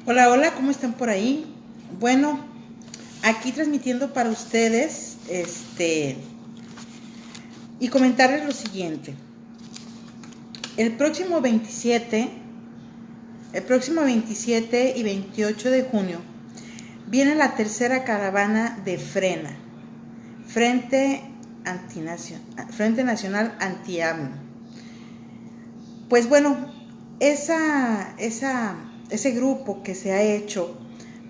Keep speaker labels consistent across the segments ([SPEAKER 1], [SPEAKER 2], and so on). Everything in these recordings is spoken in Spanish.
[SPEAKER 1] Hola, hola, ¿cómo están por ahí? Bueno, aquí transmitiendo para ustedes, y comentarles lo siguiente. El próximo 27, el próximo 27 y 28 de junio viene la tercera caravana de Frena, Frente Nacional Anti-AMLO. Pues bueno, ese grupo que se ha hecho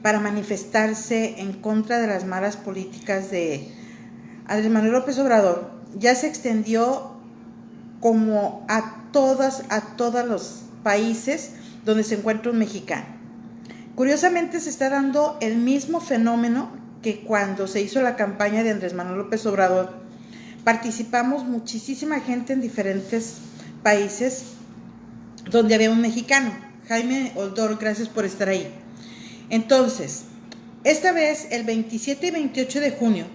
[SPEAKER 1] para manifestarse en contra de las malas políticas de Andrés Manuel López Obrador ya se extendió como a todos los países donde se encuentra un mexicano. Curiosamente se está dando el mismo fenómeno que cuando se hizo la campaña de Andrés Manuel López Obrador. Participamos muchísima gente en diferentes países donde había un mexicano. Jaime Oldor, gracias por estar ahí. Entonces, esta vez, el 27 y 28 de junio,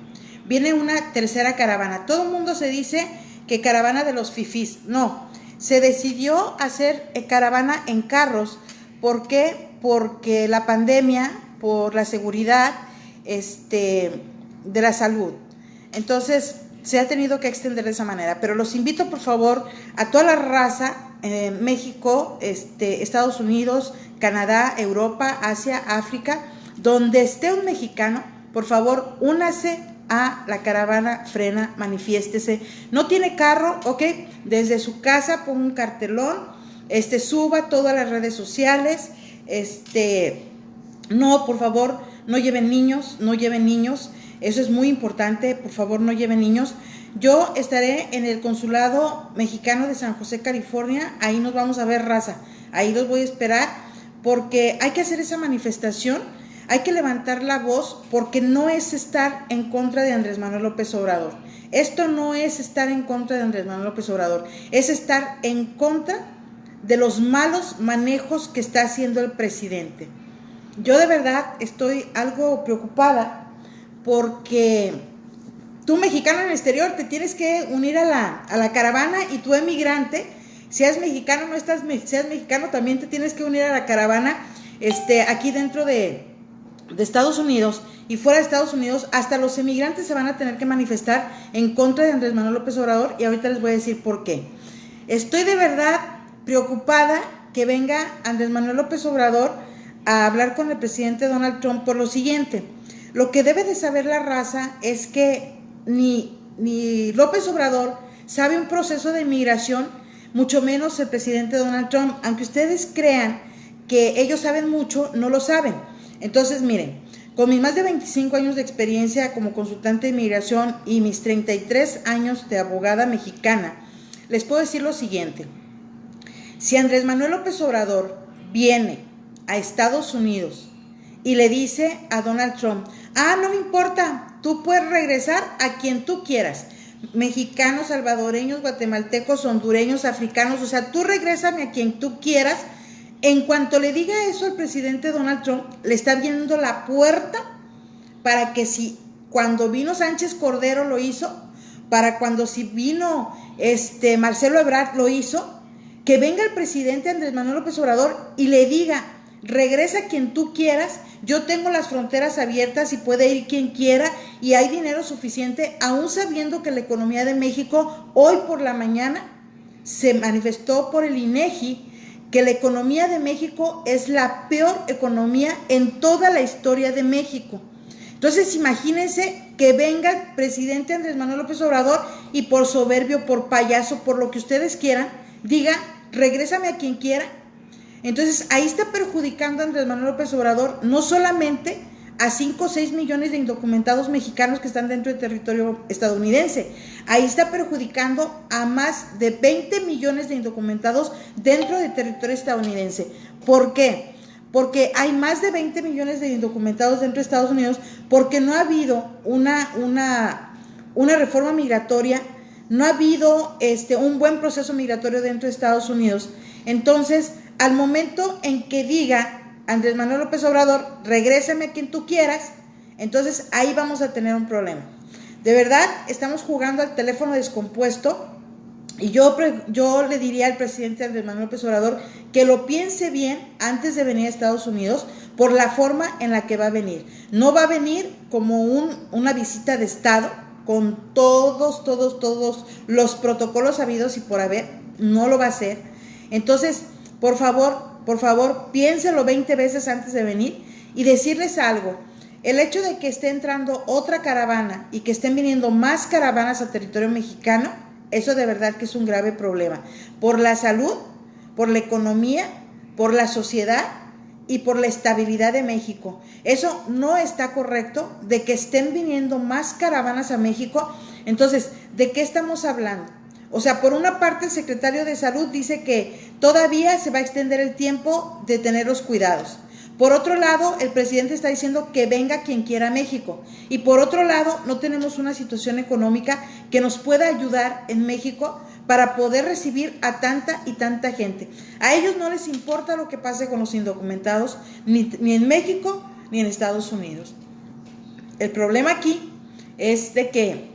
[SPEAKER 1] viene una tercera caravana. Todo el mundo se dice que caravana de los fifís. No, se decidió hacer caravana en carros. ¿Por qué? Porque la pandemia, por la seguridad de la salud. Entonces, se ha tenido que extender de esa manera. Pero los invito, por favor, a toda la raza, México, Estados Unidos, Canadá, Europa, Asia, África, donde esté un mexicano, por favor, únase a la caravana Frena, manifiéstese. No tiene carro, ok, desde su casa ponga un cartelón, suba todas las redes sociales, no, por favor, no lleven niños, eso es muy importante, por favor, no lleven niños. Yo estaré en el Consulado Mexicano de San José, California, ahí nos vamos a ver, raza, ahí los voy a esperar, porque hay que hacer esa manifestación, hay que levantar la voz, porque no es estar en contra de Andrés Manuel López Obrador. Esto no es estar en contra de Andrés Manuel López Obrador, es estar en contra de los malos manejos que está haciendo el presidente. Yo de verdad estoy algo preocupada porque tú, mexicano en el exterior, te tienes que unir a la caravana, y tú, emigrante, seas mexicano, seas mexicano, también te tienes que unir a la caravana aquí dentro de Estados Unidos y fuera de Estados Unidos. Hasta los emigrantes se van a tener que manifestar en contra de Andrés Manuel López Obrador, y ahorita les voy a decir por qué. Estoy de verdad preocupada que venga Andrés Manuel López Obrador a hablar con el presidente Donald Trump por lo siguiente. Lo que debe de saber la raza es que ni López Obrador sabe un proceso de inmigración, mucho menos el presidente Donald Trump. Aunque ustedes crean que ellos saben mucho, no lo saben. Entonces, miren, con mis más de 25 años de experiencia como consultante de inmigración y mis 33 años de abogada mexicana, les puedo decir lo siguiente. Si Andrés Manuel López Obrador viene a Estados Unidos y le dice a Donald Trump: no me importa, tú puedes regresar a quien tú quieras, mexicanos, salvadoreños, guatemaltecos, hondureños, africanos, o sea, tú regrésame a quien tú quieras. En cuanto le diga eso al presidente Donald Trump, le está abriendo la puerta para que, si cuando vino Sánchez Cordero lo hizo, para cuando si vino Marcelo Ebrard lo hizo, que venga el presidente Andrés Manuel López Obrador y le diga: regresa a quien tú quieras, yo tengo las fronteras abiertas y puede ir quien quiera, y hay dinero suficiente, aún sabiendo que la economía de México, hoy por la mañana se manifestó por el INEGI que la economía de México es la peor economía en toda la historia de México. Entonces, imagínense que venga el presidente Andrés Manuel López Obrador y, por soberbio, por payaso, por lo que ustedes quieran, diga: regrésame a quien quiera. Entonces, ahí está perjudicando a Andrés Manuel López Obrador no solamente a 5 o 6 millones de indocumentados mexicanos que están dentro del territorio estadounidense, ahí está perjudicando a más de 20 millones de indocumentados dentro del territorio estadounidense. ¿Por qué? Porque hay más de 20 millones de indocumentados dentro de Estados Unidos, porque no ha habido una reforma migratoria, no ha habido un buen proceso migratorio dentro de Estados Unidos. Entonces, al momento en que diga Andrés Manuel López Obrador: regrésame a quien tú quieras, entonces ahí vamos a tener un problema. De verdad, estamos jugando al teléfono descompuesto, y yo le diría al presidente Andrés Manuel López Obrador que lo piense bien antes de venir a Estados Unidos, por la forma en la que va a venir. No va a venir como una visita de Estado con todos los protocolos habidos y por haber, no lo va a hacer. Entonces, por favor, piénselo 20 veces antes de venir y decirles algo. El hecho de que esté entrando otra caravana y que estén viniendo más caravanas a territorio mexicano, eso de verdad que es un grave problema. Por la salud, por la economía, por la sociedad y por la estabilidad de México. Eso no está correcto, de que estén viniendo más caravanas a México. Entonces, ¿de qué estamos hablando? O sea, por una parte el secretario de Salud dice que todavía se va a extender el tiempo de tener los cuidados. Por otro lado, el presidente está diciendo que venga quien quiera a México. Y por otro lado, no tenemos una situación económica que nos pueda ayudar en México para poder recibir a tanta y tanta gente. A ellos no les importa lo que pase con los indocumentados, ni en México ni en Estados Unidos. El problema aquí es de que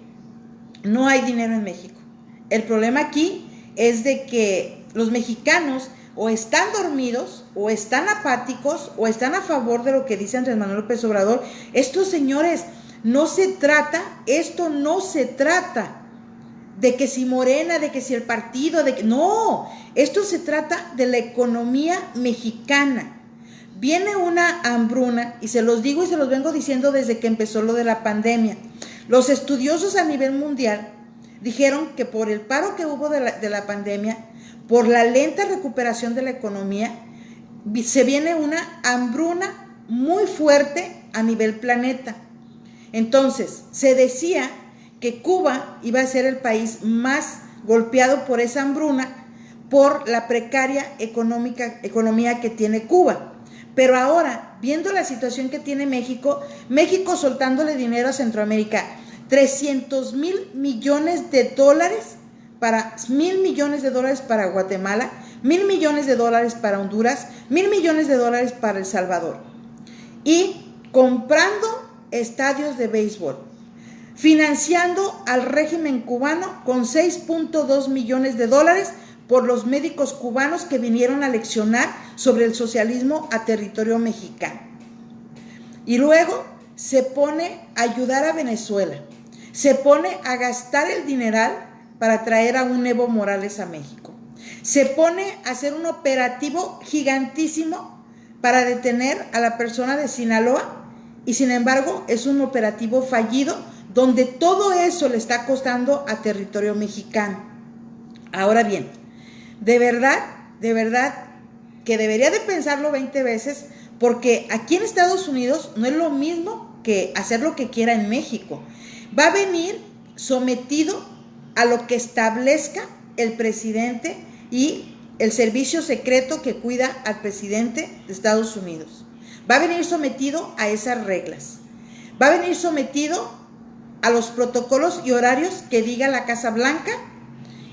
[SPEAKER 1] no hay dinero en México. El problema aquí es de que los mexicanos o están dormidos, o están apáticos, o están a favor de lo que dice Andrés Manuel López Obrador. Estos señores, esto no se trata de que si Morena, de que si el partido, no, esto se trata de la economía mexicana. Viene una hambruna, y se los digo y se los vengo diciendo desde que empezó lo de la pandemia. Los estudiosos a nivel mundial dijeron que por el paro que hubo de la pandemia, por la lenta recuperación de la economía, se viene una hambruna muy fuerte a nivel planeta. Entonces, se decía que Cuba iba a ser el país más golpeado por esa hambruna, por la precaria economía que tiene Cuba. Pero ahora, viendo la situación que tiene México soltándole dinero a Centroamérica, 300,000 millones de dólares, para 1,000 millones de dólares para Guatemala, 1,000 millones de dólares para Honduras, 1,000 millones de dólares para El Salvador. Y comprando estadios de béisbol, financiando al régimen cubano con 6.2 millones de dólares por los médicos cubanos que vinieron a leccionar sobre el socialismo a territorio mexicano. Y luego se pone a ayudar a Venezuela, se pone a gastar el dineral para traer a un Evo Morales a México. Se pone a hacer un operativo gigantísimo para detener a la persona de Sinaloa y sin embargo es un operativo fallido donde todo eso le está costando a territorio mexicano. Ahora bien, de verdad que debería de pensarlo 20 veces porque aquí en Estados Unidos no es lo mismo que hacer lo que quiera en México. Va a venir sometido a lo que establezca el presidente y el servicio secreto que cuida al presidente de Estados Unidos. Va a venir sometido a esas reglas. Va a venir sometido a los protocolos y horarios que diga la Casa Blanca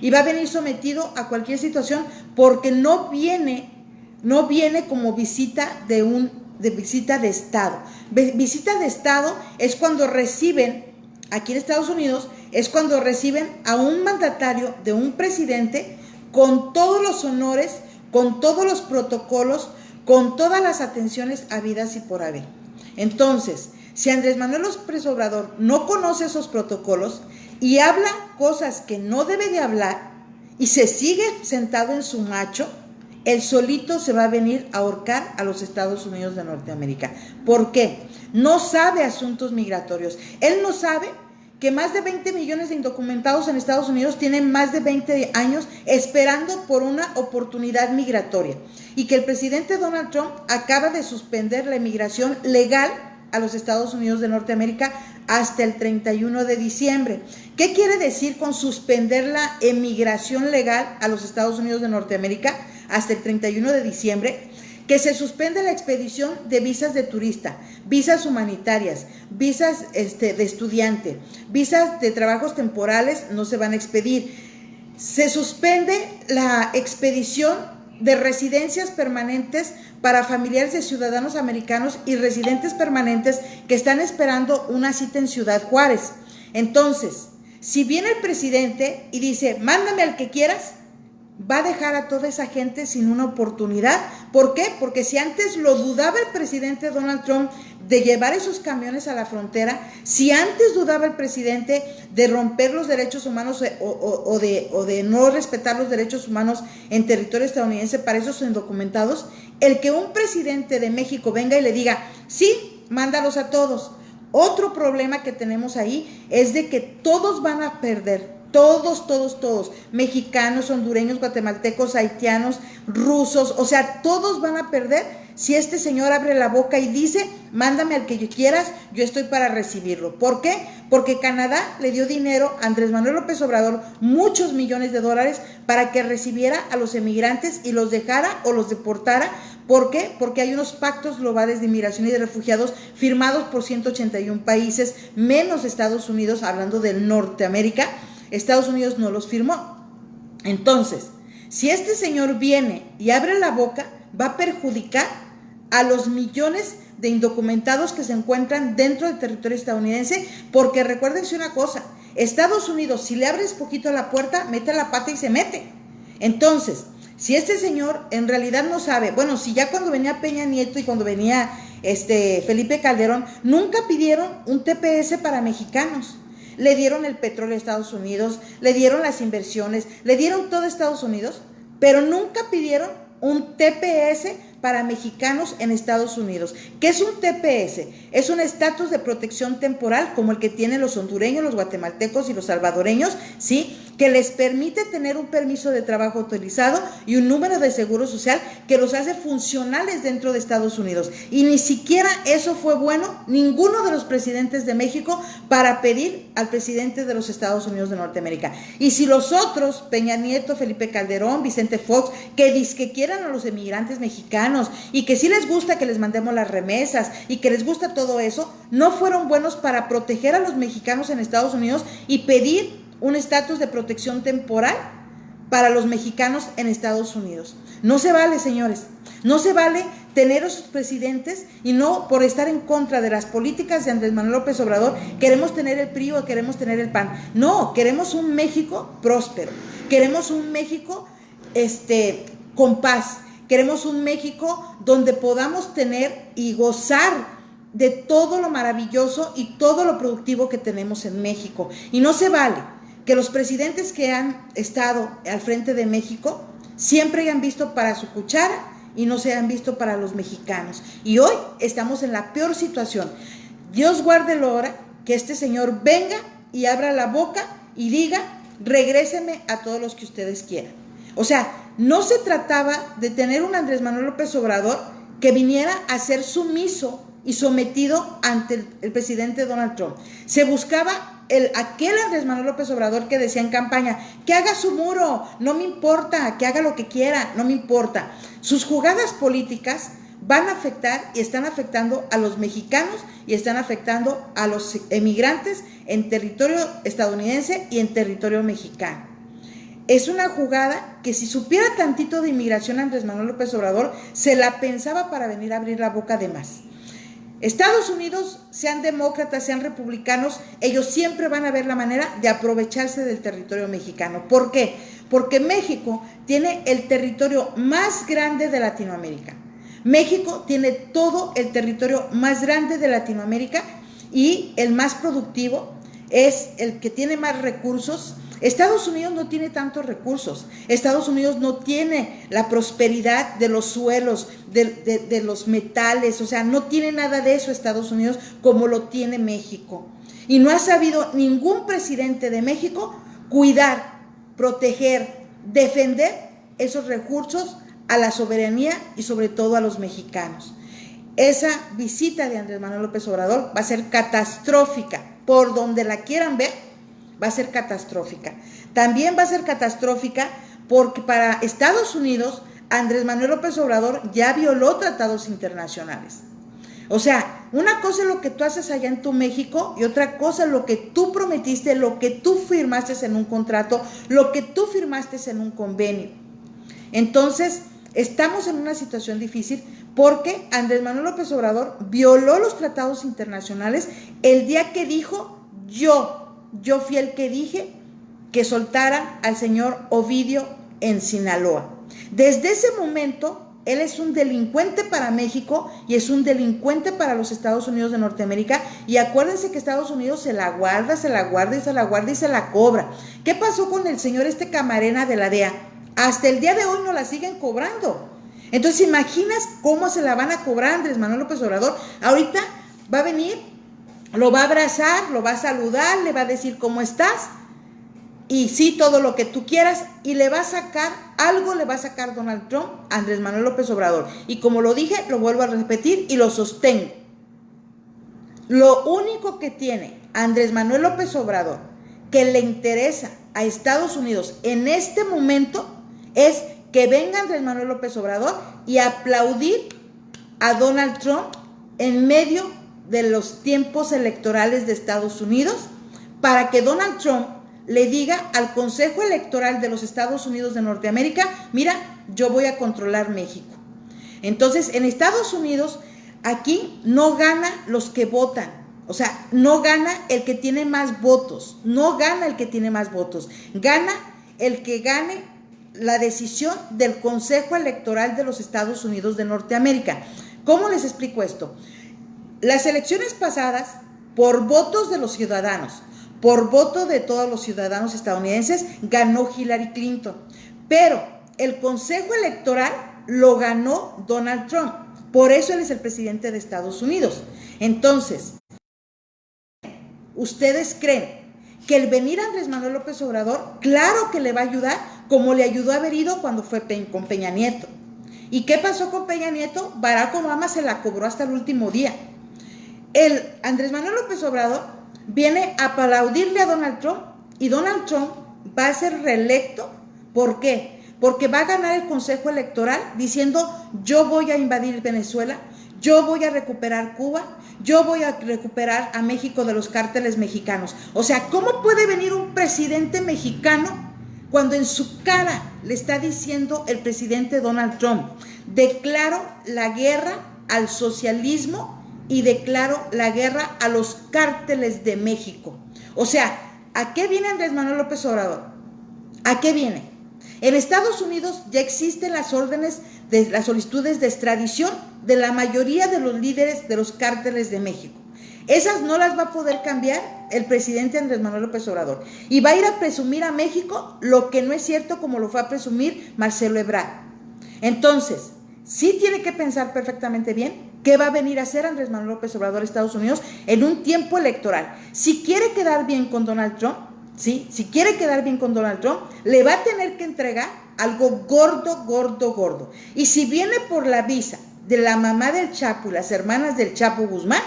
[SPEAKER 1] y va a venir sometido a cualquier situación porque no viene como visita visita de Estado. Visita de Estado es cuando reciben, aquí en Estados Unidos, es cuando reciben a un mandatario de un presidente con todos los honores, con todos los protocolos, con todas las atenciones habidas y por haber. Entonces, si Andrés Manuel López Obrador no conoce esos protocolos y habla cosas que no debe de hablar y se sigue sentado en su macho, él solito se va a venir a ahorcar a los Estados Unidos de Norteamérica. ¿Por qué? No sabe asuntos migratorios. Él no sabe que más de 20 millones de indocumentados en Estados Unidos tienen más de 20 años esperando por una oportunidad migratoria y que el presidente Donald Trump acaba de suspender la inmigración legal a los Estados Unidos de Norteamérica hasta el 31 de diciembre. ¿Qué quiere decir con suspender la emigración legal a los Estados Unidos de Norteamérica hasta el 31 de diciembre? Que se suspende la expedición de visas de turista, visas humanitarias, visas de estudiante, visas de trabajos temporales no se van a expedir. Se suspende la expedición de residencias permanentes para familiares de ciudadanos americanos y residentes permanentes que están esperando una cita en Ciudad Juárez. Entonces, si viene el presidente y dice, mándame al que quieras, va a dejar a toda esa gente sin una oportunidad. ¿Por qué? Porque si antes lo dudaba el presidente Donald Trump de llevar esos camiones a la frontera, si antes dudaba el presidente de romper los derechos humanos o de no respetar los derechos humanos en territorio estadounidense para esos indocumentados, el que un presidente de México venga y le diga, sí, mándalos a todos. Otro problema que tenemos ahí es de que todos van a perder. Todos, mexicanos, hondureños, guatemaltecos, haitianos, rusos, o sea, todos van a perder si este señor abre la boca y dice, mándame al que quieras, yo estoy para recibirlo. ¿Por qué? Porque Canadá le dio dinero a Andrés Manuel López Obrador, muchos millones de dólares, para que recibiera a los emigrantes y los dejara o los deportara. ¿Por qué? Porque hay unos pactos globales de inmigración y de refugiados firmados por 181 países, menos Estados Unidos, hablando del Norteamérica. Estados Unidos no los firmó. Entonces, si este señor viene y abre la boca, va a perjudicar a los millones de indocumentados que se encuentran dentro del territorio estadounidense, porque recuérdense una cosa, Estados Unidos, si le abres poquito la puerta, mete la pata y se mete. Entonces, si este señor en realidad no sabe, bueno, si ya cuando venía Peña Nieto y cuando venía Felipe Calderón, nunca pidieron un TPS para mexicanos. Le dieron el petróleo a Estados Unidos, le dieron las inversiones, le dieron todo a Estados Unidos, pero nunca pidieron un TPS para mexicanos en Estados Unidos. ¿Qué es un TPS? Es un estatus de protección temporal como el que tienen los hondureños, los guatemaltecos y los salvadoreños, ¿sí? Que les permite tener un permiso de trabajo autorizado y un número de seguro social que los hace funcionales dentro de Estados Unidos. Y ni siquiera eso fue bueno, ninguno de los presidentes de México, para pedir al presidente de los Estados Unidos de Norteamérica. Y si los otros, Peña Nieto, Felipe Calderón, Vicente Fox, que dizque quieran a los emigrantes mexicanos y que sí les gusta que les mandemos las remesas y que les gusta todo eso, no fueron buenos para proteger a los mexicanos en Estados Unidos y pedir un estatus de protección temporal para los mexicanos en Estados Unidos. No se vale, señores, no se vale tener esos presidentes y no por estar en contra de las políticas de Andrés Manuel López Obrador queremos tener el PRI o queremos tener el PAN. No, queremos un México próspero, queremos un México con paz, queremos un México donde podamos tener y gozar de todo lo maravilloso y todo lo productivo que tenemos en México. Y no se vale que los presidentes que han estado al frente de México siempre hayan visto para su cuchara y no se hayan visto para los mexicanos. Y hoy estamos en la peor situación. Dios guarde la hora que este señor venga y abra la boca y diga, regréseme a todos los que ustedes quieran. O sea, no se trataba de tener un Andrés Manuel López Obrador que viniera a ser sumiso y sometido ante el presidente Donald Trump. Se buscaba aquel Andrés Manuel López Obrador que decía en campaña, que haga su muro, no me importa, que haga lo que quiera, no me importa. Sus jugadas políticas van a afectar y están afectando a los mexicanos y están afectando a los emigrantes en territorio estadounidense y en territorio mexicano. Es una jugada que si supiera tantito de inmigración Andrés Manuel López Obrador, se la pensaba para venir a abrir la boca de más. Estados Unidos, sean demócratas, sean republicanos, ellos siempre van a ver la manera de aprovecharse del territorio mexicano. ¿Por qué? Porque México tiene el territorio más grande de Latinoamérica. México tiene todo el territorio más grande de Latinoamérica y el más productivo, es el que tiene más recursos. Estados Unidos no tiene tantos recursos. Estados Unidos no tiene la prosperidad de los suelos, de los metales, o sea, no tiene nada de eso Estados Unidos como lo tiene México. Y no ha sabido ningún presidente de México cuidar, proteger, defender esos recursos a la soberanía y sobre todo a los mexicanos. Esa visita de Andrés Manuel López Obrador va a ser catastrófica, por donde la quieran ver, va a ser catastrófica. También va a ser catastrófica porque para Estados Unidos, Andrés Manuel López Obrador ya violó tratados internacionales. O sea, una cosa es lo que tú haces allá en tu México y otra cosa es lo que tú prometiste, lo que tú firmaste en un contrato, lo que tú firmaste en un convenio. Entonces, estamos en una situación difícil porque Andrés Manuel López Obrador violó los tratados internacionales el día que dijo, yo fui el que dije que soltaran al señor Ovidio en Sinaloa. Desde ese momento, él es un delincuente para México y es un delincuente para los Estados Unidos de Norteamérica. Y acuérdense que Estados Unidos se la guarda, se la guarda y se la guarda y se la cobra. ¿Qué pasó con el señor Camarena de la DEA? Hasta el día de hoy no la siguen cobrando. Entonces, ¿imaginas cómo se la van a cobrar Andrés Manuel López Obrador? Ahorita va a venir, lo va a abrazar, lo va a saludar, le va a decir cómo estás. Y sí, todo lo que tú quieras, y le va a sacar, algo le va a sacar Donald Trump a Andrés Manuel López Obrador. Y como lo dije, lo vuelvo a repetir y lo sostengo. Lo único que tiene Andrés Manuel López Obrador que le interesa a Estados Unidos en este momento es que venga Andrés Manuel López Obrador y aplaudir a Donald Trump en medio de los tiempos electorales de Estados Unidos, para que Donald Trump le diga al Consejo Electoral de los Estados Unidos de Norteamérica: mira, yo voy a controlar México. Entonces, en Estados Unidos, aquí no gana los que votan, o sea, no gana el que tiene más votos, no gana el que tiene más votos, gana el que gane la decisión del Consejo Electoral de los Estados Unidos de Norteamérica. ¿Cómo les explico esto? Las elecciones pasadas, por votos de los ciudadanos, por voto de todos los ciudadanos estadounidenses, ganó Hillary Clinton. Pero el Consejo Electoral lo ganó Donald Trump. Por eso él es el presidente de Estados Unidos. Entonces, ¿ustedes creen que el venir Andrés Manuel López Obrador, claro que le va a ayudar, como le ayudó a haber ido cuando fue con Peña Nieto? ¿Y qué pasó con Peña Nieto? Barack Obama se la cobró hasta el último día. El Andrés Manuel López Obrador viene a aplaudirle a Donald Trump, y Donald Trump va a ser reelecto. ¿Por qué? Porque va a ganar el Consejo Electoral diciendo: yo voy a invadir Venezuela, yo voy a recuperar Cuba, yo voy a recuperar a México de los cárteles mexicanos. O sea, ¿cómo puede venir un presidente mexicano cuando en su cara le está diciendo el presidente Donald Trump: declaro la guerra al socialismo y declaro la guerra a los cárteles de México? O sea, ¿a qué viene Andrés Manuel López Obrador? ¿A qué viene? En Estados Unidos ya existen las órdenes de las solicitudes de extradición de la mayoría de los líderes de los cárteles de México. Esas no las va a poder cambiar el presidente Andrés Manuel López Obrador, y va a ir a presumir a México lo que no es cierto, como lo fue a presumir Marcelo Ebrard. Entonces, sí tiene que pensar perfectamente bien qué va a venir a hacer Andrés Manuel López Obrador a Estados Unidos en un tiempo electoral. Si quiere quedar bien con Donald Trump, ¿sí? Si quiere quedar bien con Donald Trump, le va a tener que entregar algo gordo, gordo, gordo. Y si viene por la visa de la mamá del Chapo y las hermanas del Chapo Guzmán,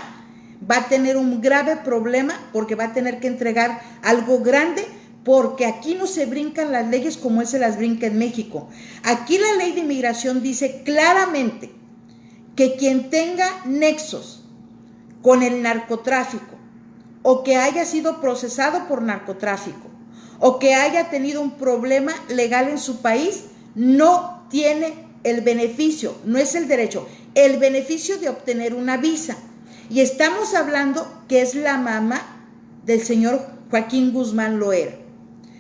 [SPEAKER 1] va a tener un grave problema, porque va a tener que entregar algo grande, porque aquí no se brincan las leyes como él se las brinca en México. Aquí la ley de inmigración dice claramente que quien tenga nexos con el narcotráfico, o que haya sido procesado por narcotráfico, o que haya tenido un problema legal en su país, no tiene el beneficio, no es el derecho, el beneficio de obtener una visa. Y estamos hablando que es la mamá del señor Joaquín Guzmán Loera.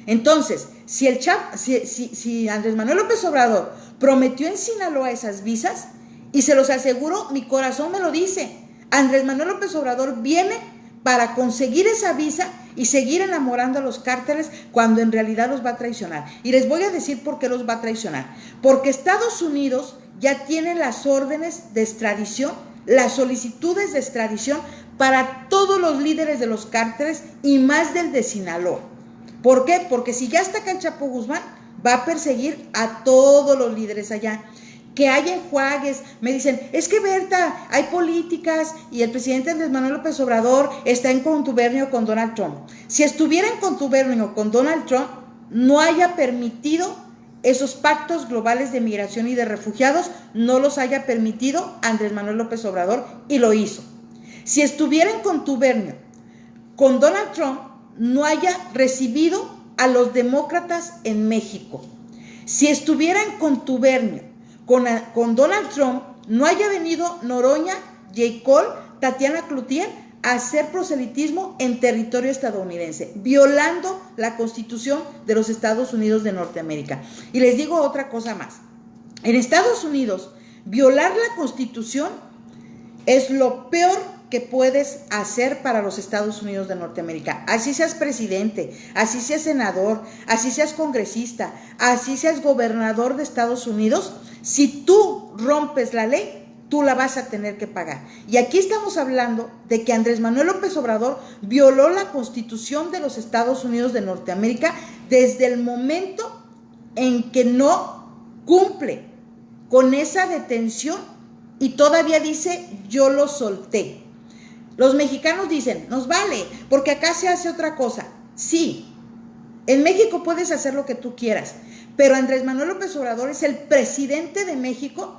[SPEAKER 1] Entonces, si Andrés Manuel López Obrador prometió en Sinaloa esas visas, y se los aseguro, mi corazón me lo dice, Andrés Manuel López Obrador viene para conseguir esa visa y seguir enamorando a los cárteles, cuando en realidad los va a traicionar. Y les voy a decir por qué los va a traicionar. Porque Estados Unidos ya tiene las órdenes de extradición, las solicitudes de extradición para todos los líderes de los cárteles, y más del de Sinaloa. ¿Por qué? Porque si ya está acá el Chapo Guzmán, va a perseguir a todos los líderes allá. Que hay enjuagues, me dicen, es que Berta, hay políticas y el presidente Andrés Manuel López Obrador está en contubernio con Donald Trump. Si estuviera en contubernio con Donald Trump, no haya permitido esos pactos globales de migración y de refugiados, no los haya permitido Andrés Manuel López Obrador, y lo hizo. Si estuviera en contubernio con Donald Trump, no haya recibido a los demócratas en México. Si estuviera en contubernio con Donald Trump, no haya venido Noroña, J. Cole, Tatiana Cloutier hacer proselitismo en territorio estadounidense, violando la Constitución de los Estados Unidos de Norteamérica. Y les digo otra cosa más. En Estados Unidos, violar la Constitución es lo peor que puedes hacer para los Estados Unidos de Norteamérica. Así seas presidente, así seas senador, así seas congresista, así seas gobernador de Estados Unidos, si tú rompes la ley, tú la vas a tener que pagar. Y aquí estamos hablando de que Andrés Manuel López Obrador violó la Constitución de los Estados Unidos de Norteamérica desde el momento en que no cumple con esa detención y todavía dice, yo lo solté. Los mexicanos dicen, nos vale, porque acá se hace otra cosa. Sí, en México puedes hacer lo que tú quieras, pero Andrés Manuel López Obrador es el presidente de México.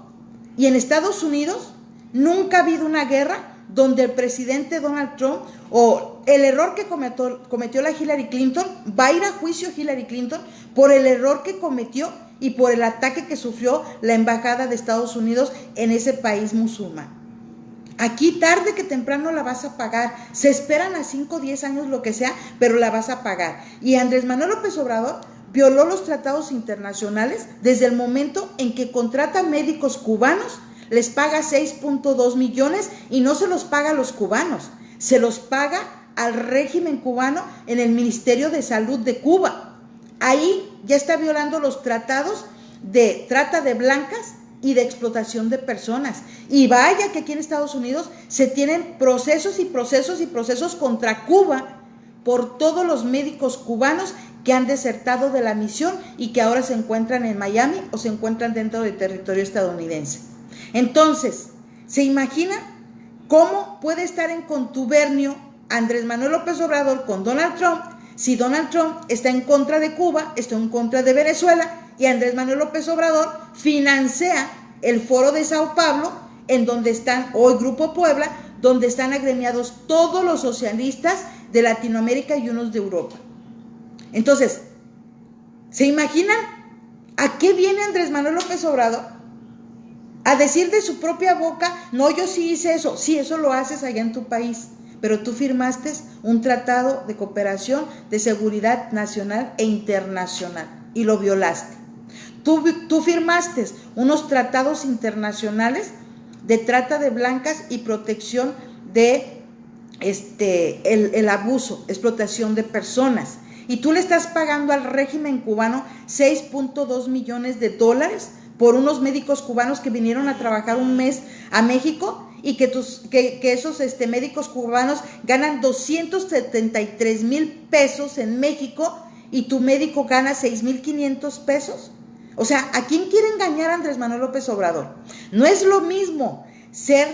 [SPEAKER 1] Y en Estados Unidos nunca ha habido una guerra donde el presidente Donald Trump o el error que cometió la Hillary Clinton, va a ir a juicio Hillary Clinton por el error que cometió y por el ataque que sufrió la embajada de Estados Unidos en ese país musulmán. Aquí tarde que temprano la vas a pagar. Se esperan a 5 o 10 años, lo que sea, pero la vas a pagar. Y Andrés Manuel López Obrador violó los tratados internacionales desde el momento en que contrata médicos cubanos, les paga 6.2 millones y no se los paga a los cubanos, se los paga al régimen cubano en el Ministerio de Salud de Cuba. Ahí ya está violando los tratados de trata de blancas y de explotación de personas. Y vaya que aquí en Estados Unidos se tienen procesos y procesos y procesos contra Cuba por todos los médicos cubanos que han desertado de la misión y que ahora se encuentran en Miami o se encuentran dentro del territorio estadounidense. Entonces, ¿se imagina cómo puede estar en contubernio Andrés Manuel López Obrador con Donald Trump si Donald Trump está en contra de Cuba, está en contra de Venezuela y Andrés Manuel López Obrador financia el Foro de Sao Paulo, en donde están, o el Grupo Puebla, donde están agremiados todos los socialistas de Latinoamérica y unos de Europa? Entonces, ¿se imaginan a qué viene Andrés Manuel López Obrador? A decir de su propia boca, no, yo sí hice eso. Sí, eso lo haces allá en tu país, pero tú firmaste un tratado de cooperación de seguridad nacional e internacional y lo violaste. Tú firmaste unos tratados internacionales de trata de blancas y protección de el abuso, explotación de personas. Y tú le estás pagando al régimen cubano 6.2 millones de dólares por unos médicos cubanos que vinieron a trabajar un mes a México y que esos médicos cubanos ganan 273,000 pesos en México y tu médico gana 6,500 pesos. O sea, ¿a quién quiere engañar a Andrés Manuel López Obrador? No es lo mismo ser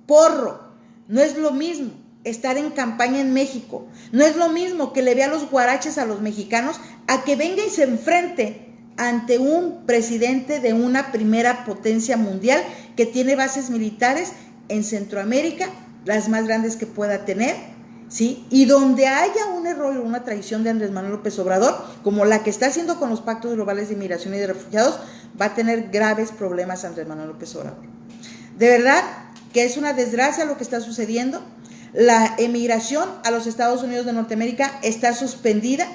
[SPEAKER 1] porro, no es lo mismo estar en campaña en México, no es lo mismo que le vea los guaraches a los mexicanos a que venga y se enfrente ante un presidente de una primera potencia mundial que tiene bases militares en Centroamérica, las más grandes que pueda tener, ¿sí? Y donde haya un error o una traición de Andrés Manuel López Obrador, como la que está haciendo con los pactos globales de inmigración y de refugiados, va a tener graves problemas Andrés Manuel López Obrador. De verdad que es una desgracia lo que está sucediendo. La emigración a los Estados Unidos de Norteamérica está suspendida.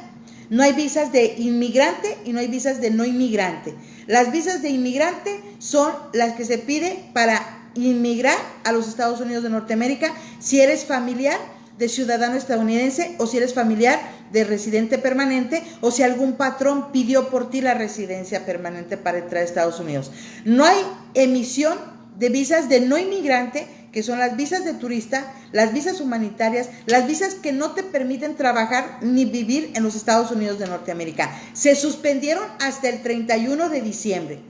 [SPEAKER 1] No hay visas de inmigrante y no hay visas de no inmigrante. Las visas de inmigrante son las que se pide para inmigrar a los Estados Unidos de Norteamérica si eres familiar de ciudadano estadounidense o si eres familiar de residente permanente o si algún patrón pidió por ti la residencia permanente para entrar a Estados Unidos. No hay emisión de visas de no inmigrante, que son las visas de turista, las visas humanitarias, las visas que no te permiten trabajar ni vivir en los Estados Unidos de Norteamérica. Se suspendieron hasta el 31 de diciembre.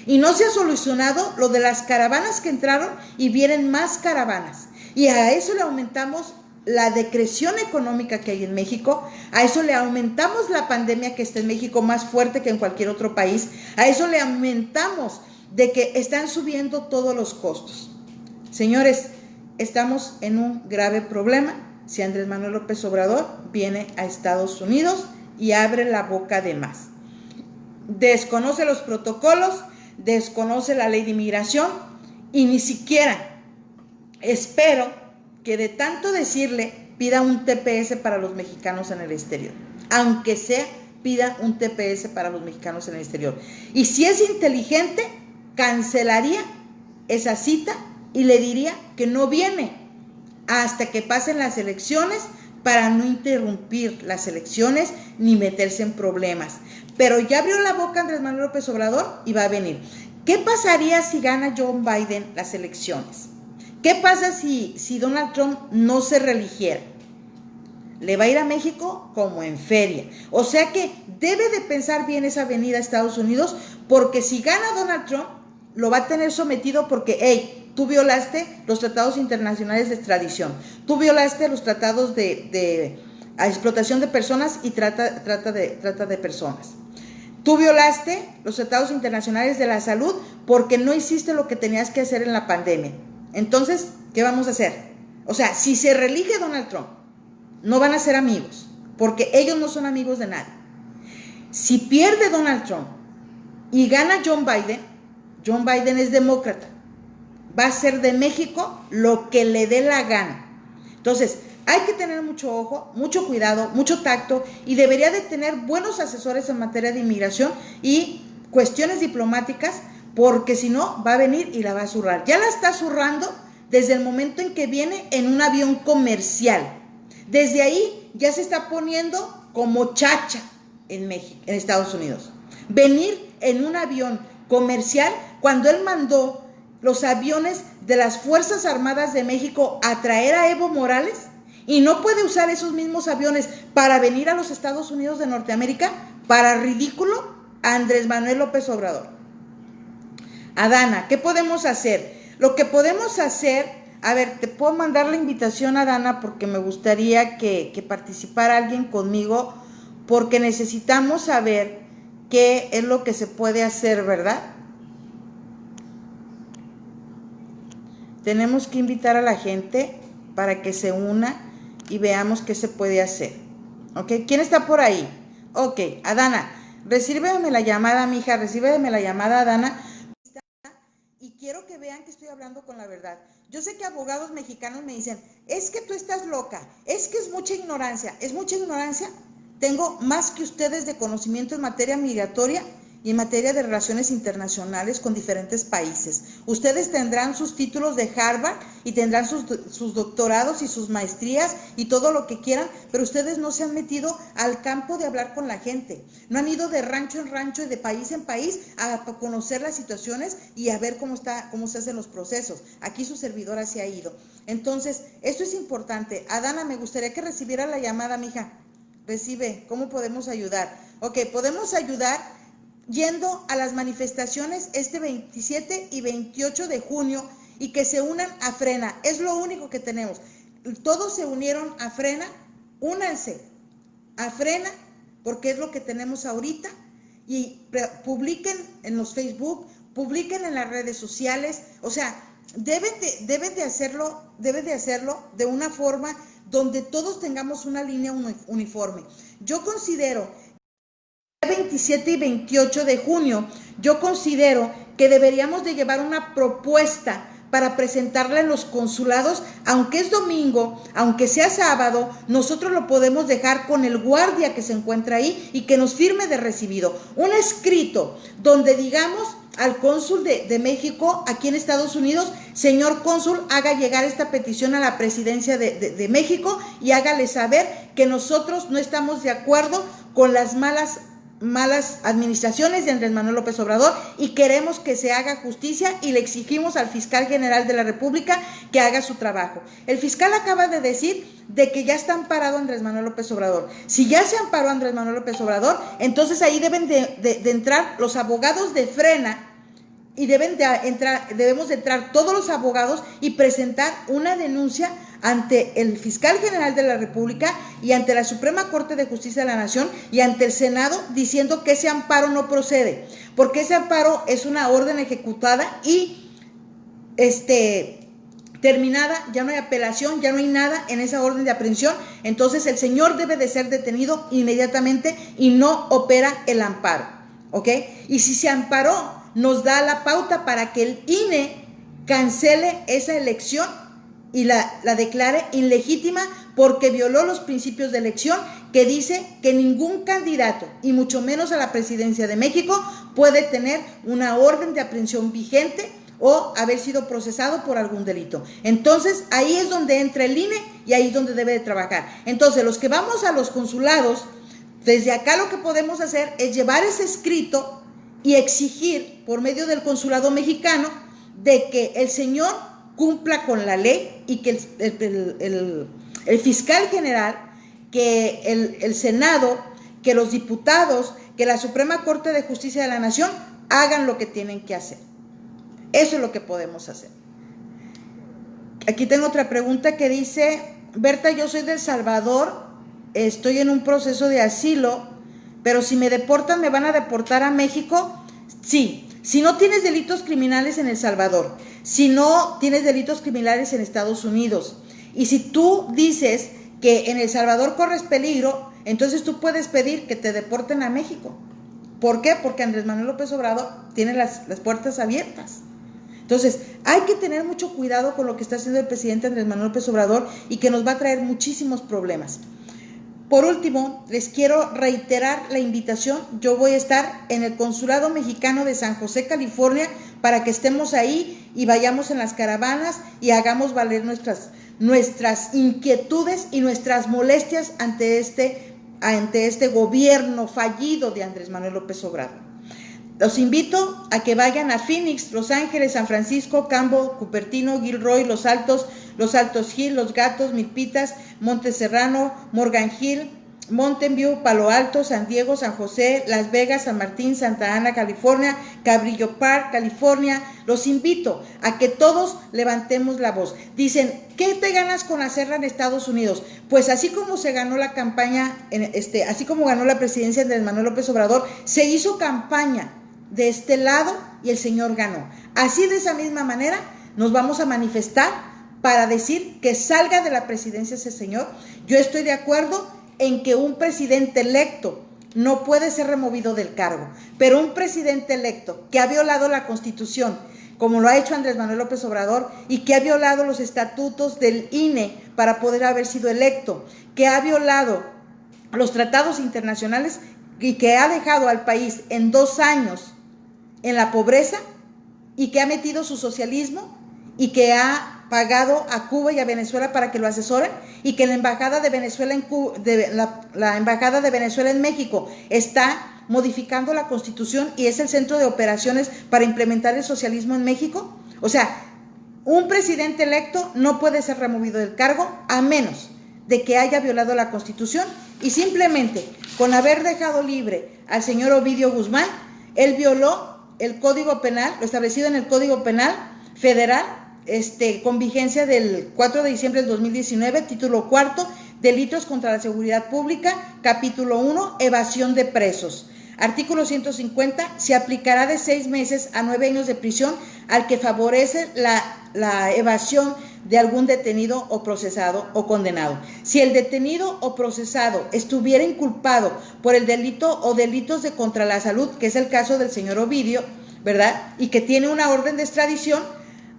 [SPEAKER 1] Y no se ha solucionado lo de las caravanas que entraron y vienen más caravanas. Y a eso le aumentamos la decreción económica que hay en México, a eso le aumentamos la pandemia que está en México más fuerte que en cualquier otro país, a eso le aumentamos de que están subiendo todos los costos. Señores, estamos en un grave problema si Andrés Manuel López Obrador viene a Estados Unidos y abre la boca de más. Desconoce los protocolos, desconoce la ley de inmigración y ni siquiera espero que de tanto decirle pida un TPS para los mexicanos en el exterior. Aunque sea, pida un TPS para los mexicanos en el exterior. Y si es inteligente, cancelaría esa cita y le diría que no viene hasta que pasen las elecciones para no interrumpir las elecciones ni meterse en problemas. Pero ya abrió la boca Andrés Manuel López Obrador y va a venir. ¿Qué pasaría si gana Joe Biden las elecciones? ¿Qué pasa si Donald Trump no se reeligiera? Le va a ir a México como en feria. O sea que debe de pensar bien esa venida a Estados Unidos, porque si gana Donald Trump, lo va a tener sometido porque, hey, tú violaste los tratados internacionales de extradición, tú violaste los tratados de explotación de personas y trata de personas. Tú violaste los tratados internacionales de la salud porque no hiciste lo que tenías que hacer en la pandemia. Entonces, ¿qué vamos a hacer? O sea, si se reelige Donald Trump, no van a ser amigos, porque ellos no son amigos de nadie. Si pierde Donald Trump y gana John Biden es demócrata. Va a hacer de México lo que le dé la gana. Entonces, hay que tener mucho ojo, mucho cuidado, mucho tacto, y debería de tener buenos asesores en materia de inmigración y cuestiones diplomáticas, porque si no, va a venir y la va a zurrar. Ya la está zurrando desde el momento en que viene en un avión comercial. Desde ahí ya se está poniendo como chacha en México, en Estados Unidos. Venir en un avión comercial cuando él mandó los aviones de las Fuerzas Armadas de México a traer a Evo Morales, y no puede usar esos mismos aviones para venir a los Estados Unidos de Norteamérica, para ridículo a Andrés Manuel López Obrador. Adana, ¿qué podemos hacer? Lo que podemos hacer, a ver, te puedo mandar la invitación, Adana, porque me gustaría que participara alguien conmigo, porque necesitamos saber qué es lo que se puede hacer, ¿verdad? Tenemos que invitar a la gente para que se una y veamos qué se puede hacer. ¿Ok? ¿Quién está por ahí? Ok, Adana, recíbeme la llamada, mija, recíbeme la llamada, Adana. Y quiero que vean que estoy hablando con la verdad. Yo sé que abogados mexicanos me dicen, es que tú estás loca, es que es mucha ignorancia. ¿Es mucha ignorancia? Tengo más que ustedes de conocimiento en materia migratoria y en materia de relaciones internacionales con diferentes países. Ustedes tendrán sus títulos de Harvard y tendrán sus doctorados y sus maestrías y todo lo que quieran, pero ustedes no se han metido al campo de hablar con la gente. No han ido de rancho en rancho y de país en país a conocer las situaciones y a ver cómo se hacen los procesos. Aquí su servidora se ha ido. Entonces, esto es importante. Adana, me gustaría que recibiera la llamada, mija. Recibe. ¿Cómo podemos ayudar? Ok, podemos ayudar yendo a las manifestaciones este 27 y 28 de junio y que se unan a Frena. Es lo único que tenemos. Todos se unieron a Frena. Únanse a Frena porque es lo que tenemos ahorita, y publiquen en los Facebook, publiquen en las redes sociales. O sea, deben de hacerlo de una forma donde todos tengamos una línea uniforme. Yo considero 27 y 28 de junio, yo considero que deberíamos de llevar una propuesta para presentarla en los consulados, aunque es domingo, aunque sea sábado, nosotros lo podemos dejar con el guardia que se encuentra ahí y que nos firme de recibido. Un escrito donde digamos al cónsul de México aquí en Estados Unidos, señor cónsul, haga llegar esta petición a la presidencia de México y hágale saber que nosotros no estamos de acuerdo con las malas administraciones de Andrés Manuel López Obrador y queremos que se haga justicia, y le exigimos al fiscal general de la República que haga su trabajo. El fiscal acaba de decir de que ya está amparado Andrés Manuel López Obrador. Si ya se amparó Andrés Manuel López Obrador, entonces ahí deben de entrar los abogados de Frena y debemos de entrar todos los abogados y presentar una denuncia ante el fiscal general de la República y ante la Suprema Corte de Justicia de la Nación y ante el Senado, diciendo que ese amparo no procede, porque ese amparo es una orden ejecutada y terminada, ya no hay apelación, ya no hay nada en esa orden de aprehensión. Entonces el señor debe de ser detenido inmediatamente y no opera el amparo, ¿ok? Y si se amparó, nos da la pauta para que el INE cancele esa elección y la declare ilegítima porque violó los principios de elección que dice que ningún candidato, y mucho menos a la presidencia de México, puede tener una orden de aprehensión vigente o haber sido procesado por algún delito. Entonces, ahí es donde entra el INE y ahí es donde debe de trabajar. Entonces, los que vamos a los consulados, desde acá lo que podemos hacer es llevar ese escrito y exigir por medio del consulado mexicano de que el señor cumpla con la ley y que el fiscal general, que el Senado, que los diputados, que la Suprema Corte de Justicia de la Nación hagan lo que tienen que hacer. Eso es lo que podemos hacer. Aquí tengo otra pregunta que dice: Berta, yo soy de El Salvador, estoy en un proceso de asilo, pero si me deportan, ¿me van a deportar a México? Sí. Si no tienes delitos criminales en El Salvador, si no tienes delitos criminales en Estados Unidos, y si tú dices que en El Salvador corres peligro, entonces tú puedes pedir que te deporten a México. ¿Por qué? Porque Andrés Manuel López Obrador tiene las puertas abiertas. Entonces, hay que tener mucho cuidado con lo que está haciendo el presidente Andrés Manuel López Obrador y que nos va a traer muchísimos problemas. Por último, les quiero reiterar la invitación. Yo voy a estar en el Consulado Mexicano de San José, California, para que estemos ahí y vayamos en las caravanas y hagamos valer nuestras inquietudes y nuestras molestias ante este gobierno fallido de Andrés Manuel López Obrador. Los invito a que vayan a Phoenix, Los Ángeles, San Francisco, Campbell, Cupertino, Gilroy, Los Altos Hill, Los Gatos, Milpitas, Monte Serrano, Morgan Hill, Mountain View, Palo Alto, San Diego, San José, Las Vegas, San Martín, Santa Ana, California, Cabrillo Park, California. Los invito a que todos levantemos la voz. Dicen, ¿qué te ganas con hacerla en Estados Unidos? Pues así como se ganó la campaña, así como ganó la presidencia de Manuel López Obrador, se hizo campaña de este lado y el señor ganó. Así, de esa misma manera nos vamos a manifestar para decir que salga de la presidencia ese señor. Yo estoy de acuerdo en que un presidente electo no puede ser removido del cargo, pero un presidente electo que ha violado la Constitución, como lo ha hecho Andrés Manuel López Obrador, y que ha violado los estatutos del INE para poder haber sido electo, que ha violado los tratados internacionales y que ha dejado al país en 2 años en la pobreza, y que ha metido su socialismo y que ha pagado a Cuba y a Venezuela para que lo asesoren, y que la embajada de Venezuela la embajada de Venezuela en México está modificando la Constitución y es el centro de operaciones para implementar el socialismo en México. O sea, un presidente electo no puede ser removido del cargo a menos de que haya violado la Constitución, y simplemente con haber dejado libre al señor Ovidio Guzmán, él violó el Código Penal, lo establecido en el Código Penal Federal, con vigencia del 4 de diciembre del 2019, título 4, delitos contra la seguridad pública, capítulo 1, evasión de presos. Artículo 150, se aplicará de 6 meses a 9 años de prisión al que favorece la evasión de algún detenido o procesado o condenado. Si el detenido o procesado estuviera inculpado por el delito o delitos de contra la salud, que es el caso del señor Ovidio, ¿verdad?, y que tiene una orden de extradición,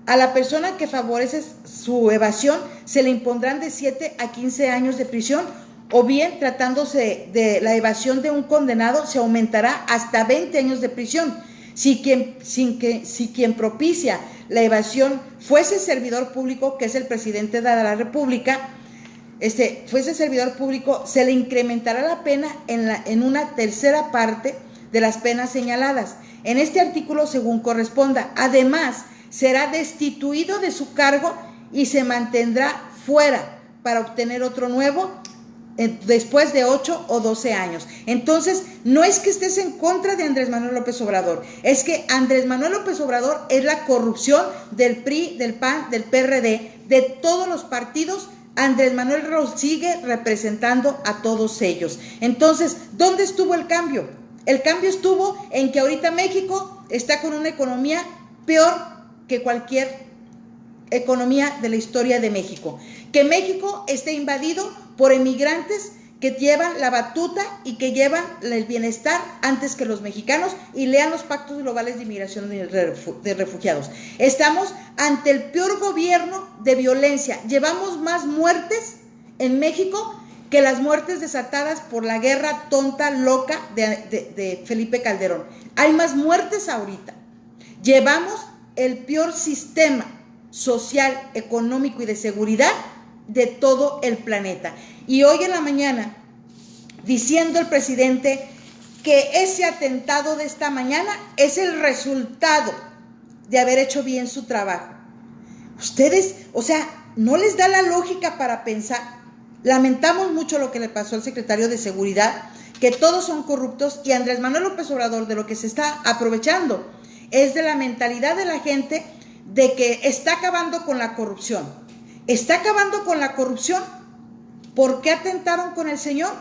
[SPEAKER 1] a la persona que favorece su evasión se le impondrán de 7 a 15 años de prisión, o bien, tratándose de la evasión de un condenado, se aumentará hasta 20 años de prisión. Si quien propicia la evasión fuese servidor público, que es el presidente de la República, fuese servidor público, se le incrementará la pena en una tercera parte de las penas señaladas en este artículo según corresponda. Además, será destituido de su cargo y se mantendrá fuera para obtener otro nuevo después de 8 o 12 años. Entonces, no es que estés en contra de Andrés Manuel López Obrador, es que Andrés Manuel López Obrador es la corrupción del PRI, del PAN, del PRD, de todos los partidos. Andrés Manuel sigue representando a todos ellos. Entonces, ¿dónde estuvo el cambio? El cambio estuvo en que ahorita México está con una economía peor que cualquier economía de la historia de México. Que México esté invadido por emigrantes que llevan la batuta y que llevan el bienestar antes que los mexicanos, y lean los pactos globales de inmigración de refugiados. Estamos ante el peor gobierno de violencia. Llevamos más muertes en México que las muertes desatadas por la guerra tonta, loca de Felipe Calderón. Hay más muertes ahorita. Llevamos el peor sistema social, económico y de seguridad de todo el planeta. Y hoy en la mañana, diciendo el presidente que ese atentado de esta mañana es el resultado de haber hecho bien su trabajo. Ustedes, o sea, no les da la lógica para pensar. Lamentamos mucho lo que le pasó al secretario de Seguridad, que todos son corruptos, y Andrés Manuel López Obrador de lo que se está aprovechando es de la mentalidad de la gente de que está acabando con la corrupción. Está acabando con la corrupción. ¿Por qué atentaron con el señor?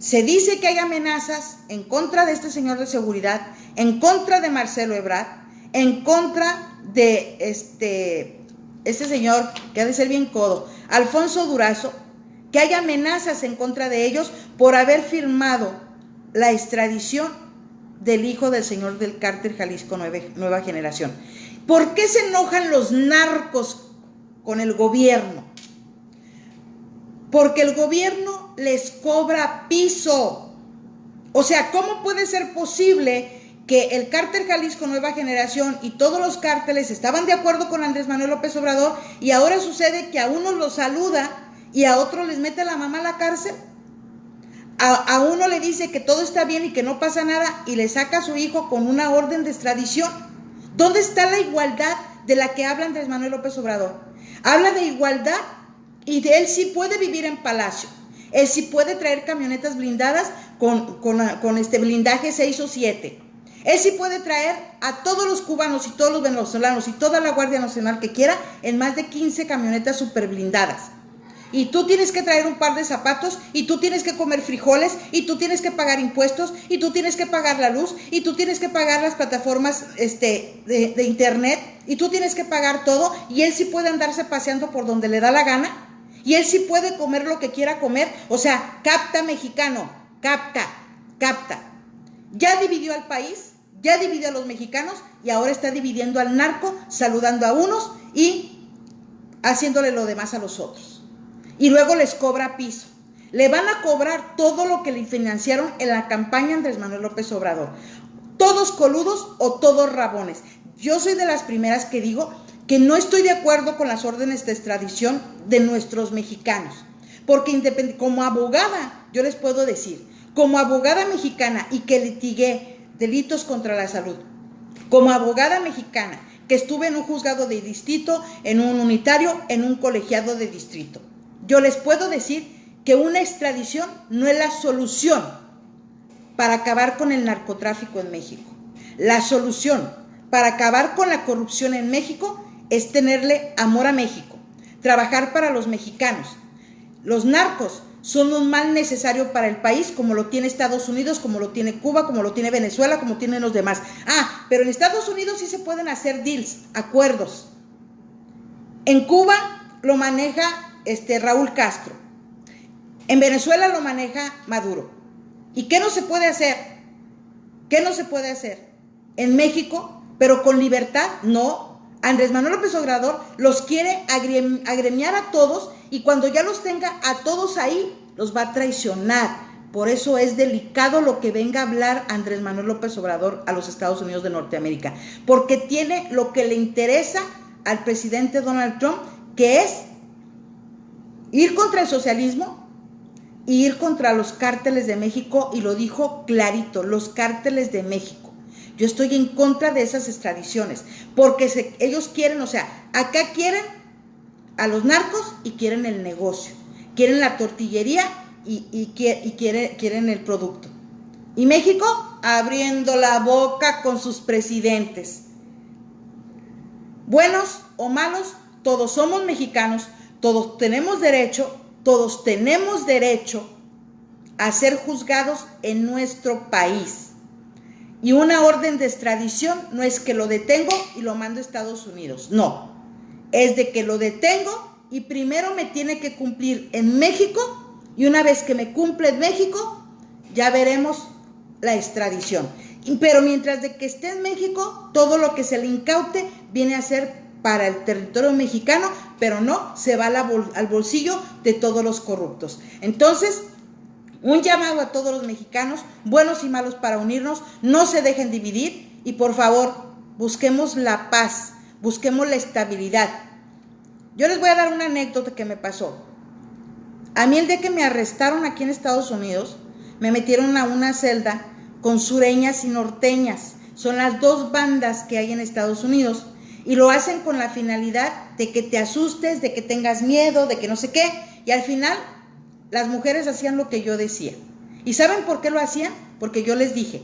[SPEAKER 1] Se dice que hay amenazas en contra de este señor de seguridad, en contra de Marcelo Ebrard, en contra de este señor que ha de ser bien codo, Alfonso Durazo, que hay amenazas en contra de ellos por haber firmado la extradición del hijo del señor del cártel Jalisco Nueva Generación. ¿Por qué se enojan los narcos con el gobierno? Porque el gobierno les cobra piso. O sea, ¿cómo puede ser posible que el cártel Jalisco Nueva Generación y todos los cárteles estaban de acuerdo con Andrés Manuel López Obrador, y ahora sucede que a unos los saluda y a otros les mete la mamá a la cárcel? A uno le dice que todo está bien y que no pasa nada, y le saca a su hijo con una orden de extradición. ¿Dónde está la igualdad de la que habla Andrés Manuel López Obrador? Habla de igualdad, y de él sí puede vivir en palacio. Él sí puede traer camionetas blindadas con este blindaje 6 o 7. Él sí puede traer a todos los cubanos y todos los venezolanos y toda la Guardia Nacional que quiera en más de 15 camionetas super blindadas. Y tú tienes que traer un par de zapatos, y tú tienes que comer frijoles, y tú tienes que pagar impuestos, y tú tienes que pagar la luz, y tú tienes que pagar las plataformas de internet, y tú tienes que pagar todo, y él sí puede andarse paseando por donde le da la gana, y él sí puede comer lo que quiera comer. O sea, capta, mexicano, capta. Ya dividió al país, ya dividió a los mexicanos, y ahora está dividiendo al narco, saludando a unos y haciéndole lo demás a los otros. Y luego les cobra piso. Le van a cobrar todo lo que le financiaron en la campaña Andrés Manuel López Obrador. Todos coludos o todos rabones. Yo soy de las primeras que digo que no estoy de acuerdo con las órdenes de extradición de nuestros mexicanos. Porque como abogada, yo les puedo decir, como abogada mexicana y que litigué delitos contra la salud, como abogada mexicana que estuve en un juzgado de distrito, en un unitario, en un colegiado de distrito, yo les puedo decir que una extradición no es la solución para acabar con el narcotráfico en México. La solución para acabar con la corrupción en México es tenerle amor a México, trabajar para los mexicanos. Los narcos son un mal necesario para el país, como lo tiene Estados Unidos, como lo tiene Cuba, como lo tiene Venezuela, como tienen los demás. Pero en Estados Unidos sí se pueden hacer deals, acuerdos. En Cuba lo maneja Raúl Castro. En Venezuela lo maneja Maduro. ¿Y qué no se puede hacer? ¿Qué no se puede hacer? En México, pero con libertad, no. Andrés Manuel López Obrador los quiere agremiar a todos, y cuando ya los tenga a todos ahí, los va a traicionar. Por eso es delicado lo que venga a hablar Andrés Manuel López Obrador a los Estados Unidos de Norteamérica, porque tiene lo que le interesa al presidente Donald Trump, que es ir contra el socialismo y ir contra los cárteles de México, y lo dijo clarito, los cárteles de México. Yo estoy en contra de esas extradiciones, porque ellos quieren, o sea, acá quieren a los narcos y quieren el negocio, quieren la tortillería y quieren el producto. Y México abriendo la boca con sus presidentes. Buenos o malos, todos somos mexicanos, todos tenemos derecho a ser juzgados en nuestro país. Y una orden de extradición no es que lo detengo y lo mando a Estados Unidos, no. Es de que lo detengo y primero me tiene que cumplir en México Y una vez que me cumple en México, ya veremos la extradición. Pero mientras de que esté en México, todo lo que se le incaute viene a ser para el territorio mexicano, pero no se va al bolsillo de todos los corruptos. Entonces, un llamado a todos los mexicanos, buenos y malos, para unirnos, no se dejen dividir y por favor, busquemos la paz, busquemos la estabilidad. Yo les voy a dar una anécdota que me pasó. A mí el día que me arrestaron aquí en Estados Unidos, me metieron a una celda con sureñas y norteñas. Son las dos bandas que hay en Estados Unidos y lo hacen con la finalidad de que te asustes, de que tengas miedo, de que no sé qué. Y al final, las mujeres hacían lo que yo decía. ¿Y saben por qué lo hacían? Porque yo les dije,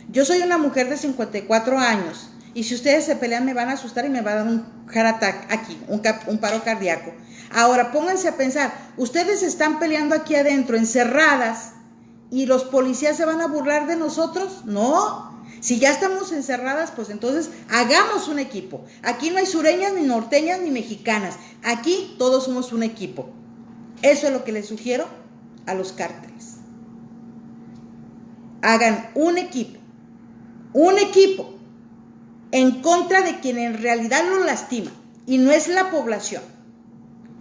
[SPEAKER 1] yo soy una mujer de 54 años y si ustedes se pelean me van a asustar y me va a dar un heart attack aquí, un paro cardíaco. Ahora pónganse a pensar, ustedes están peleando aquí adentro, encerradas, y los policías se van a burlar de nosotros. No, si ya estamos encerradas, pues entonces hagamos un equipo. Aquí no hay sureñas, ni norteñas, ni mexicanas. Aquí todos somos un equipo. Eso es lo que les sugiero a los cárteles. Hagan un equipo en contra de quien en realidad los lastima, y no es la población.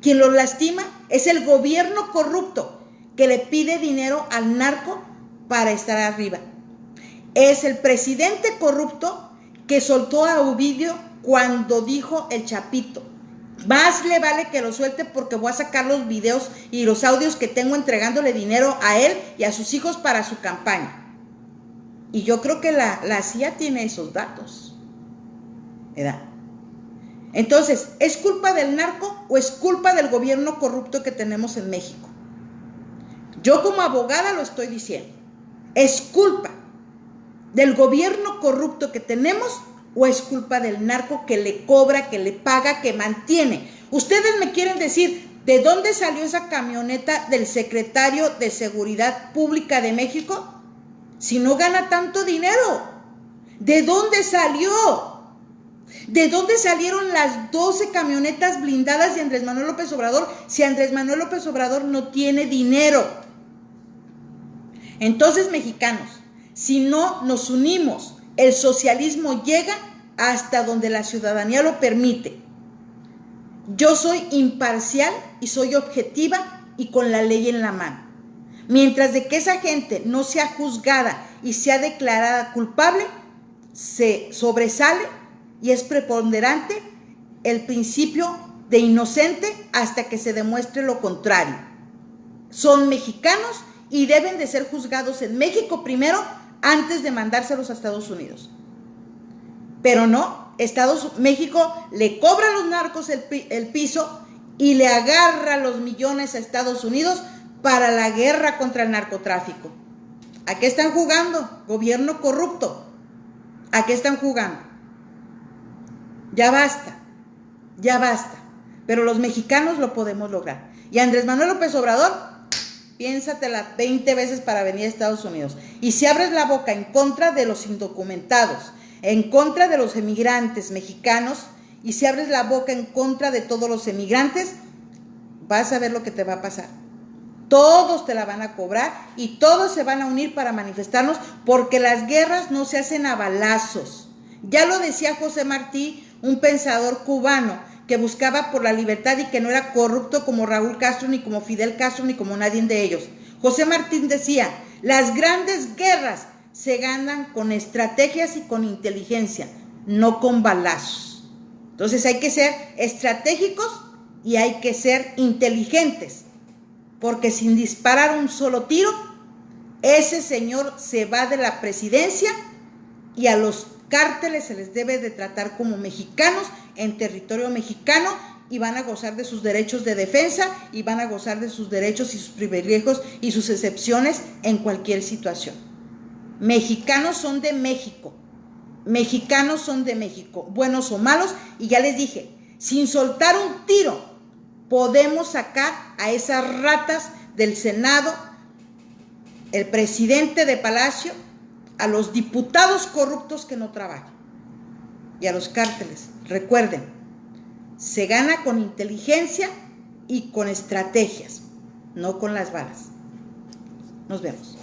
[SPEAKER 1] Quien los lastima es el gobierno corrupto que le pide dinero al narco para estar arriba. Es el presidente corrupto que soltó a Ovidio cuando dijo el Chapito. Más le vale que lo suelte porque voy a sacar los videos y los audios que tengo entregándole dinero a él y a sus hijos para su campaña. Y yo creo que la CIA tiene esos datos, ¿verdad? Entonces, ¿es culpa del narco o es culpa del gobierno corrupto que tenemos en México? Yo como abogada lo estoy diciendo. ¿Es culpa del gobierno corrupto que tenemos o es culpa del narco que le cobra, que le paga, que mantiene? Ustedes me quieren decir de dónde salió esa camioneta del secretario de Seguridad Pública de México si no gana tanto dinero. ¿De dónde salió? ¿De dónde salieron las 12 camionetas blindadas de Andrés Manuel López Obrador si Andrés Manuel López Obrador no tiene dinero? Entonces, mexicanos, si no nos unimos, el socialismo llega hasta donde la ciudadanía lo permite. Yo soy imparcial y soy objetiva y con la ley en la mano. Mientras de que esa gente no sea juzgada y sea declarada culpable, se sobresale y es preponderante el principio de inocente hasta que se demuestre lo contrario. Son mexicanos y deben de ser juzgados en México primero antes de mandárselos a Estados Unidos. Pero no, México le cobra a los narcos el piso y le agarra los millones a Estados Unidos para la guerra contra el narcotráfico. ¿A qué están jugando? Gobierno corrupto. ¿A qué están jugando? Ya basta, ya basta. Pero los mexicanos lo podemos lograr. Y Andrés Manuel López Obrador, piénsatela 20 veces para venir a Estados Unidos. Y si abres la boca en contra de los indocumentados, en contra de los emigrantes mexicanos, y si abres la boca en contra de todos los emigrantes, vas a ver lo que te va a pasar. Todos te la van a cobrar y todos se van a unir para manifestarnos, porque las guerras no se hacen a balazos. Ya lo decía José Martí, un pensador cubano que buscaba por la libertad y que no era corrupto como Raúl Castro, ni como Fidel Castro, ni como nadie de ellos. José Martín decía, las grandes guerras se ganan con estrategias y con inteligencia, no con balazos. Entonces hay que ser estratégicos y hay que ser inteligentes, porque sin disparar un solo tiro, ese señor se va de la presidencia y a los cárteles se les debe de tratar como mexicanos en territorio mexicano y van a gozar de sus derechos de defensa y van a gozar de sus derechos y sus privilegios y sus excepciones en cualquier situación. Mexicanos son de México, mexicanos son de México, buenos o malos, y ya les dije, sin soltar un tiro podemos sacar a esas ratas del Senado, el presidente de Palacio, a los diputados corruptos que no trabajan y a los cárteles. Recuerden, se gana con inteligencia y con estrategias. no con las balas. Nos vemos.